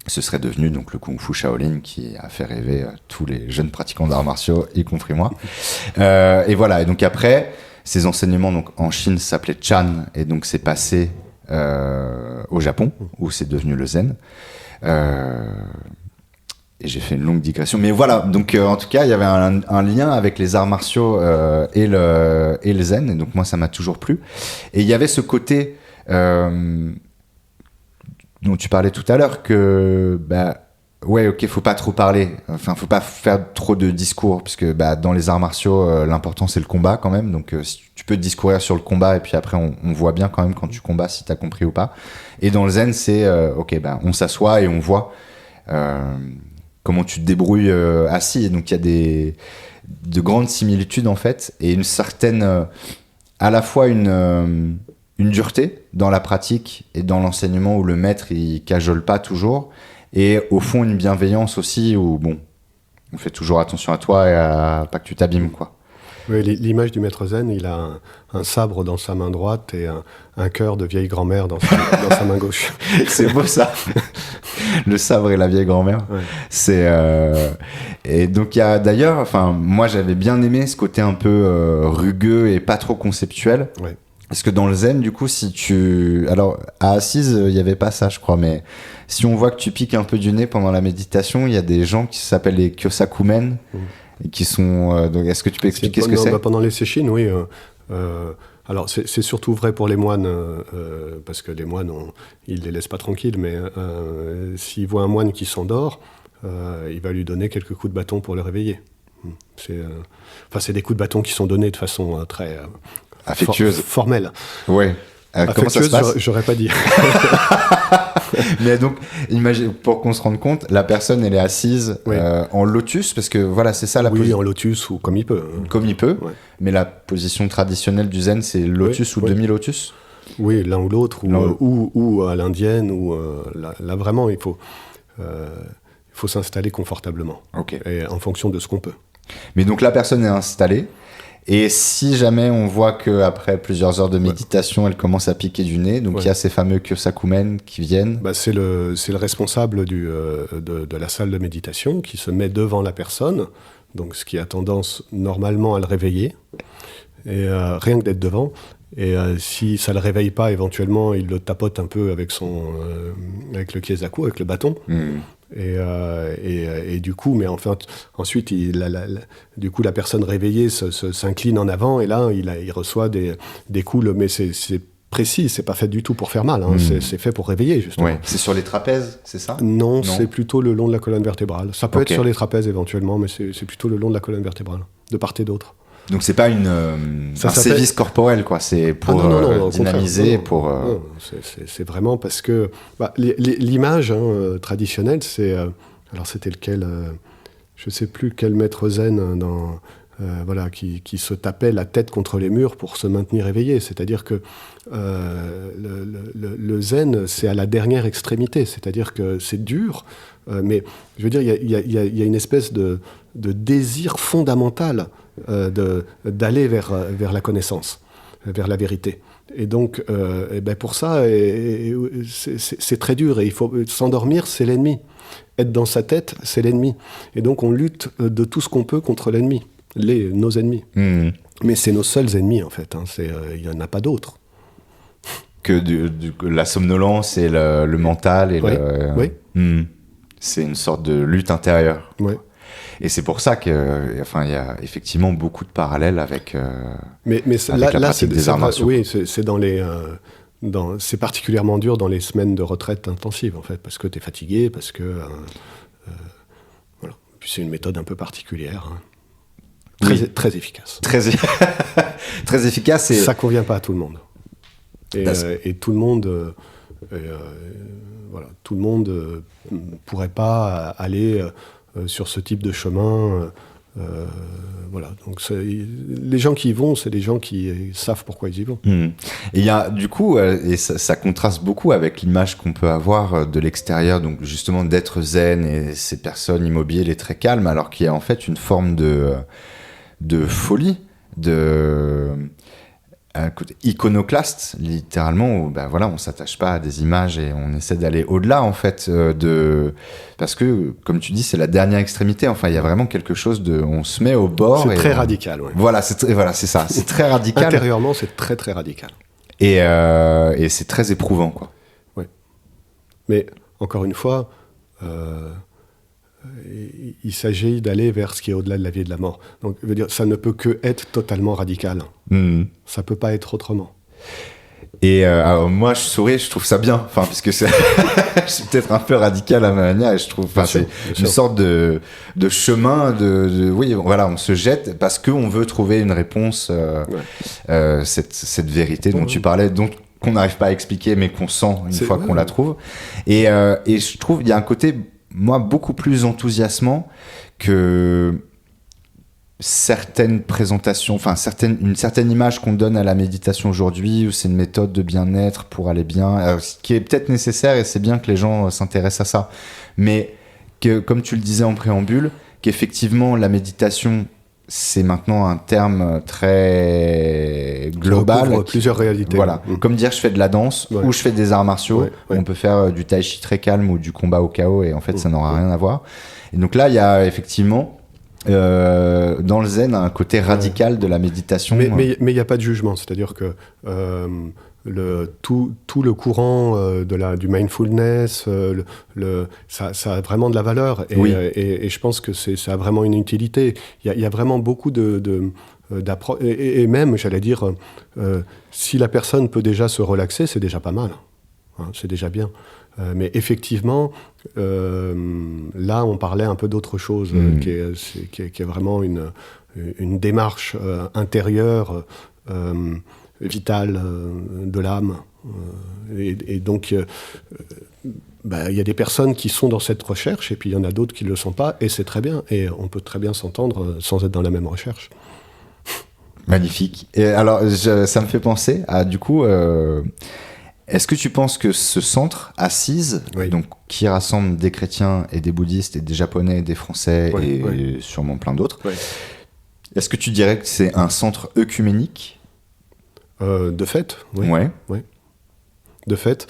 ce serait devenu donc le Kung Fu Shaolin, qui a fait rêver tous les jeunes pratiquants d'arts martiaux, y compris moi. Et voilà, et donc après, ces enseignements donc, en Chine s'appelaient Chan, et donc c'est passé au Japon, où c'est devenu le Zen. Et j'ai fait une longue digression. Mais voilà, donc en tout cas, il y avait un lien avec les arts martiaux et le zen. Et donc moi, ça m'a toujours plu. Et il y avait ce côté dont tu parlais tout à l'heure que... ouais, ok, faut pas trop parler. Enfin, faut pas faire trop de discours, parce que dans les arts martiaux, l'important c'est le combat quand même. Donc, si tu peux discourir sur le combat, et puis après, on voit bien quand même quand tu combats si t'as compris ou pas. Et dans le zen, c'est on s'assoit et on voit comment tu te débrouilles assis. Et donc, il y a de grandes similitudes en fait, et une certaine, à la fois une dureté dans la pratique et dans l'enseignement où le maître il cajole pas toujours. Et au fond, une bienveillance aussi où, on fait toujours attention à toi et à pas que tu t'abîmes, quoi. Oui, l'image du maître zen, il a un sabre dans sa main droite et un cœur de vieille grand-mère dans sa main gauche. C'est beau, ça. Le sabre et la vieille grand-mère. Ouais. Et donc, il y a d'ailleurs, moi, j'avais bien aimé ce côté un peu rugueux et pas trop conceptuel. Ouais. Parce que dans le zen, du coup, alors, à assise, il n'y avait pas ça, je crois, mais si on voit que tu piques un peu du nez pendant la méditation, il y a des gens qui s'appellent les Kyosakumen, et qui sont... donc, est-ce que tu peux expliquer ce que c'est ? Pendant les séchines, oui. Alors, c'est surtout vrai pour les moines, parce que les moines, ils ne les laissent pas tranquilles, mais s'ils voient un moine qui s'endort, il va lui donner quelques coups de bâton pour le réveiller. C'est des coups de bâton qui sont donnés de façon très... affectueuse. Formelle. Ouais. Comment ça se passe ? J'aurais pas dit. Mais donc, imagine, pour qu'on se rende compte, la personne, elle est assise en lotus, parce que voilà, c'est ça la position. Oui, en lotus ou comme il peut. Comme il peut, mais la position traditionnelle du zen, c'est lotus ou demi-lotus ? Oui, l'un ou l'autre, ou à l'indienne, ou là vraiment, il faut s'installer confortablement, et en fonction de ce qu'on peut. Mais donc la personne est installée. Et si jamais on voit qu'après plusieurs heures de méditation, elle commence à piquer du nez, donc il y a ces fameux Kyosakumen qui viennent. C'est le responsable de la salle de méditation qui se met devant la personne, donc ce qui a tendance normalement à le réveiller, et rien que d'être devant. Et si ça ne le réveille pas, éventuellement, il le tapote un peu avec le kiesaku, avec le bâton. Et du coup, mais enfin, ensuite, du coup, la personne réveillée s'incline en avant, et là, il reçoit des coups, mais c'est précis, c'est pas fait du tout pour faire mal, c'est fait pour réveiller, justement. Ouais. C'est sur les trapèzes, c'est ça ? Non, c'est plutôt le long de la colonne vertébrale. Ça peut être sur les trapèzes éventuellement, mais c'est plutôt le long de la colonne vertébrale, de part et d'autre. Donc c'est pas un sévice corporel, quoi. C'est pour dynamiser, Non, c'est vraiment parce que l'image traditionnelle, c'est alors c'était lequel, je sais plus quel maître zen qui se tapait la tête contre les murs pour se maintenir éveillé. C'est-à-dire que le zen, c'est à la dernière extrémité. C'est-à-dire que c'est dur, mais je veux dire, il y a une espèce de désir fondamental d'aller vers la connaissance, vers la vérité. Et donc, pour ça, c'est très dur. Et il faut s'endormir, c'est l'ennemi. Être dans sa tête, c'est l'ennemi. Et donc, on lutte de tout ce qu'on peut contre l'ennemi, nos ennemis. Mais c'est nos seuls ennemis, en fait. Il n'y en a pas d'autres. Que la somnolence et le mental. Et oui. C'est une sorte de lutte intérieure. Oui. Et c'est pour ça qu'il y a effectivement beaucoup de parallèles avec, mais avec la pratique des arts martiaux. Oui, c'est c'est particulièrement dur dans les semaines de retraite intensive, en fait, parce que tu es fatigué, parce que... voilà. Puis c'est une méthode un peu particulière. Très efficace. Très efficace. Ça ne convient pas à tout le monde. Et tout le monde... tout le monde pourrait pas aller... sur ce type de chemin, donc les gens qui y vont, c'est des gens qui savent pourquoi ils y vont. Et il y a du coup, et ça contraste beaucoup avec l'image qu'on peut avoir de l'extérieur, donc justement d'être zen et ces personnes immobiles et très calmes, alors qu'il y a en fait une forme de folie, un côté iconoclaste, littéralement, où on s'attache pas à des images et on essaie d'aller au-delà, en fait, parce que, comme tu dis, c'est la dernière extrémité. Enfin, il y a vraiment quelque chose on se met au bord. C'est très radical, oui. Voilà, c'est ça. C'est très radical. Intérieurement, c'est très, très radical. Et c'est très éprouvant, quoi. Oui. Mais, encore une fois, il s'agit d'aller vers ce qui est au-delà de la vie et de la mort. Donc, je veux dire, ça ne peut que être totalement radical. Ça peut pas être autrement. Et alors moi, je souris, je trouve ça bien. Enfin, puisque c'est, je suis peut-être un peu radical à ma manière, et je trouve, c'est une sorte de chemin oui, voilà, on se jette parce qu'on veut trouver une réponse, cette vérité dont tu parlais, qu'on n'arrive pas à expliquer, mais qu'on sent une fois qu'on la trouve. Et je trouve, il y a un côté, moi, beaucoup plus enthousiasmant que certaines présentations, enfin une certaine image qu'on donne à la méditation aujourd'hui, où c'est une méthode de bien-être pour aller bien, ce qui est peut-être nécessaire, et c'est bien que les gens s'intéressent à ça, mais que, comme tu le disais en préambule, qu'effectivement la méditation, c'est maintenant un terme très global. Ça recouvre plusieurs réalités. Voilà, comme dire je fais de la danse ou je fais des arts martiaux. On peut faire du tai chi très calme ou du combat au chaos, et en fait ça n'aura rien à voir. Et donc là, il y a effectivement dans le zen un côté radical de la méditation. Mais il n'y a pas de jugement, c'est-à-dire que tout le courant du mindfulness, ça a vraiment de la valeur, et je pense que ça a vraiment une utilité. Il y a vraiment beaucoup d'approches, et même, j'allais dire, si la personne peut déjà se relaxer, c'est déjà pas mal, hein, c'est déjà bien. Mais effectivement, là, on parlait un peu d'autre chose, qui est vraiment une démarche intérieure, vitale, de l'âme. Et donc, il y a des personnes qui sont dans cette recherche, et puis il y en a d'autres qui ne le sont pas, et c'est très bien. Et on peut très bien s'entendre sans être dans la même recherche. Magnifique. Et alors, ça me fait penser à, du coup... est-ce que tu penses que ce centre Assise, donc, qui rassemble des chrétiens et des bouddhistes et des japonais et des français et sûrement plein d'autres, est-ce que tu dirais que c'est un centre œcuménique ? De fait, oui. Oui. De fait,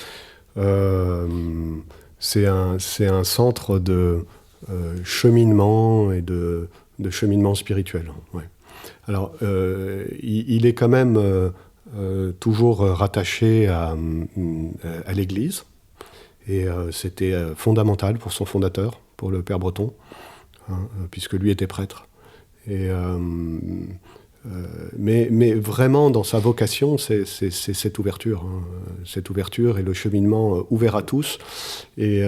c'est un centre de cheminement et de cheminement spirituel. Ouais. Alors, il est quand même... toujours rattaché à l'Église, et c'était fondamental pour son fondateur, pour le Père Breton, hein, puisque lui était prêtre. Et, mais vraiment, dans sa vocation, c'est cette ouverture, hein, cette ouverture et le cheminement ouvert à tous. Et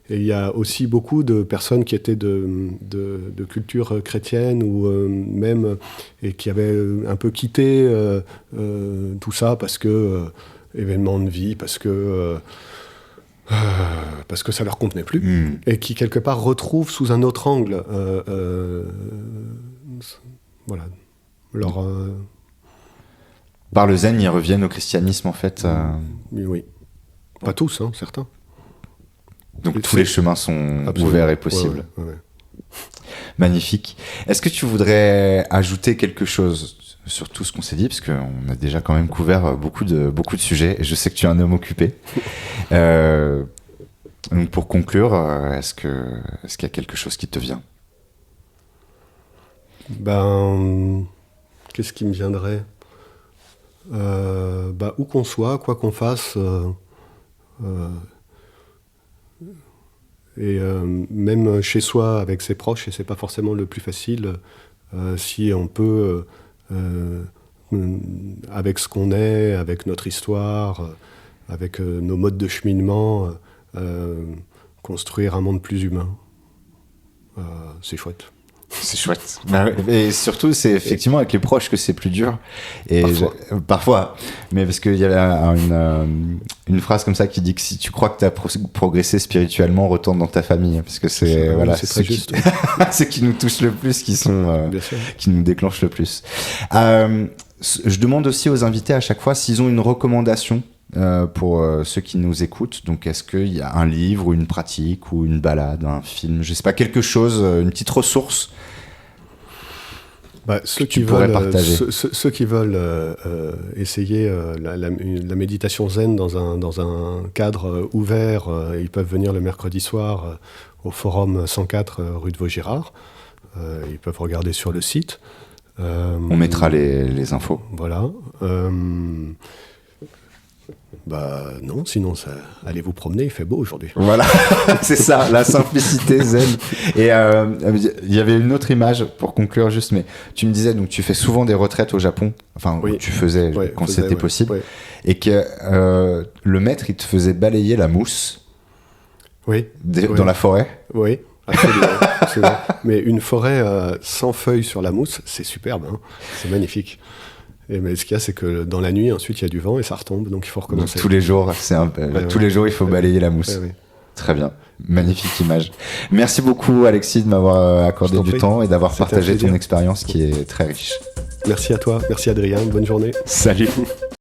il y a aussi beaucoup de personnes qui étaient de culture chrétienne, ou même, et qui avaient un peu quitté tout ça parce que événement de vie, parce que ça leur convenait plus, et qui quelque part retrouvent sous un autre angle, voilà. Par le zen, ils reviennent au christianisme, en fait. Oui. Pas tous, hein, certains. Donc tous les chemins sont ouverts et possibles. Ouais. Magnifique. Est-ce que tu voudrais ajouter quelque chose sur tout ce qu'on s'est dit, parce qu'on a déjà quand même couvert beaucoup de sujets, et je sais que tu es un homme occupé. Donc pour conclure, est-ce qu'il y a quelque chose qui te vient ? Qu'est-ce qui me viendrait ? Où qu'on soit, quoi qu'on fasse, et même chez soi, avec ses proches, et c'est pas forcément le plus facile, si on peut, avec ce qu'on est, avec notre histoire, avec nos modes de cheminement, construire un monde plus humain. C'est chouette. C'est chouette. Et surtout, c'est effectivement avec les proches que c'est plus dur. Et parfois. Mais parce qu'il y a une phrase comme ça qui dit que si tu crois que tu as progressé spirituellement, retourne dans ta famille. Parce que c'est très juste. Ceux qui nous touchent le plus, qui nous déclenchent le plus. Je demande aussi aux invités à chaque fois s'ils ont une recommandation pour ceux qui nous écoutent. Donc est-ce qu'il y a un livre ou une pratique ou une balade, un film, je sais pas, quelque chose, une petite ressource ceux qui veulent essayer la méditation zen dans un cadre ouvert, ils peuvent venir le mercredi soir au forum 104 rue de Vaugirard. Ils peuvent regarder sur le site. On mettra les infos. Voilà. Bah non, sinon allez vous promener, il fait beau aujourd'hui. Voilà, c'est ça, la simplicité zen. Et il y avait une autre image pour conclure juste, mais tu me disais, donc tu fais souvent des retraites au Japon, enfin oui. tu faisais quand c'était possible, et que le maître, il te faisait balayer la mousse dans la forêt. Oui, absolument. Mais une forêt sans feuilles sur la mousse, c'est superbe, hein. C'est magnifique. Mais ce qu'il y a, c'est que dans la nuit, ensuite, il y a du vent et ça retombe, donc il faut recommencer. Donc, tous les jours, les jours, il faut balayer la mousse. Ouais. Très bien, magnifique image. Merci beaucoup, Alexis, de m'avoir accordé du temps et d'avoir partagé ton expérience qui est très riche. Merci à toi, merci Adrien, bonne journée. Salut.